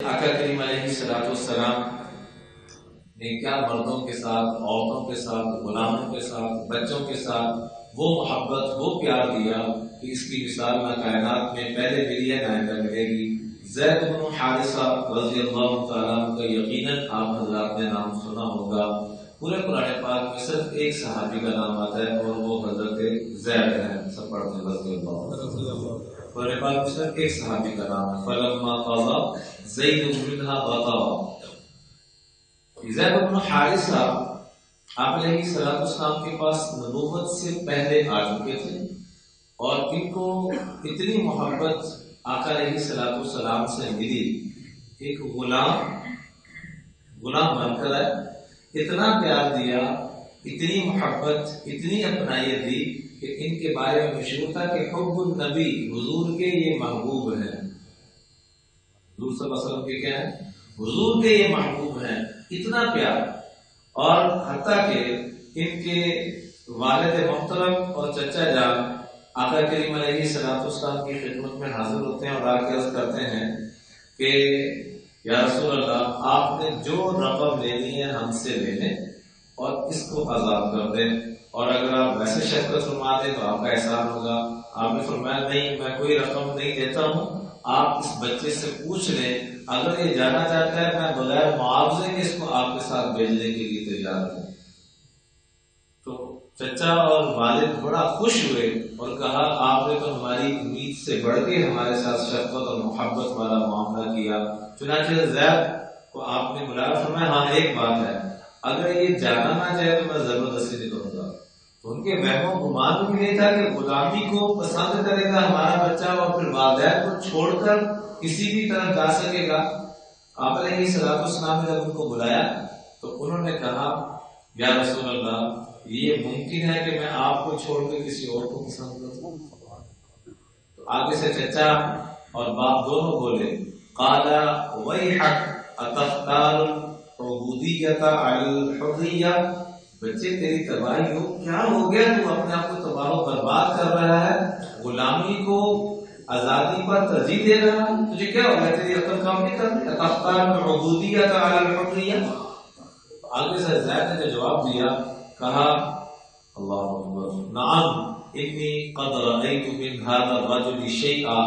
آقا کریم علیہ السلام نے کیا مردوں کے ساتھ، عورتوں کے ساتھ، غلاموں کے ساتھ، بچوں کے ساتھ وہ محبت، وہ پیار دیا کہ اس کی مثال نہ کائنات میں پہلے ملی ہے نہ آئندہ ملے گی۔ زید بن حارثہ رضی اللہ تعالیٰ عنہ کا یقیناً آپ حضرات نے نام سنا ہوگا۔ پورے قرآن پاک میں صرف ایک صحابی کا نام آتا ہے اور وہ حضرت زید ہیں، سب پڑھتے ہیں رضی اللہ۔ قرآن پاک میں صرف ایک صحابی کا نام ہے، فلما قضى زید منها وطرا۔ زید بن حارثہ آپ علیہ السلام کے پاس نبوت سے پہلے آ چکے تھے اور ان کو اتنی محبت آقا علیہ السلام سے ملی، ایک غلام بن کر آئے، اتنا پیار دیا، اتنی محبت، اتنی اپنائیت دی کہ ان کے بارے میں مشہور تھا کہ حب النبی، حضور کے یہ محبوب ہیں، حضور صلی اللہ علیہ وسلم کے کیا ہیں، حضور کے یہ محبوب ہیں، اتنا پیار۔ اور حتیٰ کہ ان کے والد محترم اور چچا جان آقا کریم علیہ السلام کی خدمت میں حاضر ہوتے ہیں اور آ کے عرض کرتے ہیں کہ یا رسول اللہ، آپ نے جو رقم لینی ہے ہم سے لے لیں اور اس کو آزاد کر دیں، اور اگر آپ ویسے شفقت فرما دیں تو آپ کا احسان ہوگا۔ آپ نے فرمایا نہیں، میں کوئی رقم نہیں دیتا ہوں، آپ اس بچے سے پوچھ لیں، اگر یہ جانا چاہتا ہے میں بغیر معاوضے کے اس کو آپ کے ساتھ بھیجنے کے لیے تیار ہوں۔ تو چچا اور والد بڑا خوش ہوئے اور کہا آپ نے تو ہماری امید سے بڑھ کے ہمارے ساتھ شفقت اور محبت والا معاملہ کیا۔ چنانچہ زید کو آپ نے بلایا، فرمایا ہاں ایک بات ہے، اگر یہ جانا نہ چاہے تو میں زبردستی نہیں کروں گا۔ تو ان کے وہم و گمان میں یہ تھا کہ غلامی کو پسند کرے گا ہمارا بچہ اور پھر والدین کو چھوڑ کر کسی بھی طرف جا سکے گا۔ آپ علیہ السلام نے جب ان کو بلایا تو انہوں نے کہا یا رسول اللہ، یہ ممکن ہے کہ میں آپ کو چھوڑ کے کسی اور کو پسند کروں؟ تو آگے سے چچا اور باپ دونوں بولے، قال ویحک اتختار العبودیۃ علی الحریہ، بچے تیری تباہی ہو، کیا ہو گیا تو اپنے آپ کو تباہ و برباد کر رہا ہے، غلامی کو آزادی پر ترجیح دے رہا ہے، تجھے کیا ہو گیا، تیری عقل کام نہیں کر رہی؟ اتختار العبودیۃ علی الحریہ۔ آگے سے زید نے جو جواب دیا، کہا اللہ اکبر، نعم انی قد رأیت من هذا الرجل شیئا،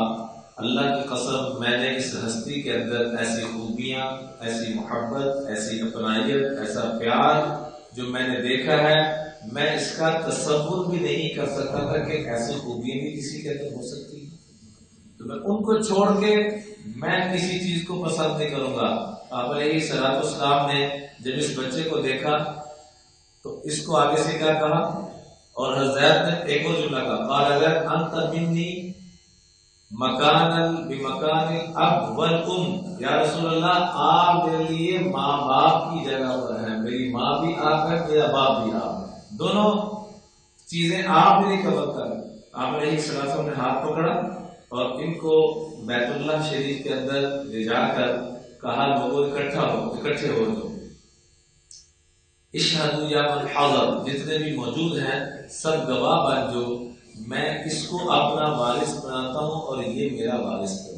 اللہ کی قسم میں نے اس ہستی کے اندر ایسی خوبیاں، ایسی محبت، ایسی اپنائیت، ایسا پیار جو میں نے دیکھا ہے، میں اس کا تصور بھی نہیں کر سکتا تھا کہ ایسی خوبیاں بھی کسی کے اندر ہو سکتی ہیں۔ تو میں ان کو چھوڑ کے میں کسی چیز کو پسند نہیں کروں گا۔ آپ علیہ السلام نے جب اس بچے کو دیکھا تو اس کو آگے سے کیا کہا، اور حضرت نے ایک اور جملہ کہا، قال اگر انت منی مکانا بمکان اب والام، یا رسول اللہ آپ میرے لیے ماں باپ کی جگہ پر ہیں، میری ماں بھی آپ ہے، میرا باپ بھی آپ ہے، دونوں چیزیں آپ میری قبول کریں۔ آپ علیہ السلام نے ہاتھ پکڑا اور ان کو بیت اللہ شریف کے اندر لے جا کر کہا لوگوں اکٹھے ہو جو، اشہدوا یا من حضر، جتنے بھی موجود ہیں سب گواہ بن جو، میں اس کو اپنا وارث بناتا ہوں اور یہ میرا وارث ہے۔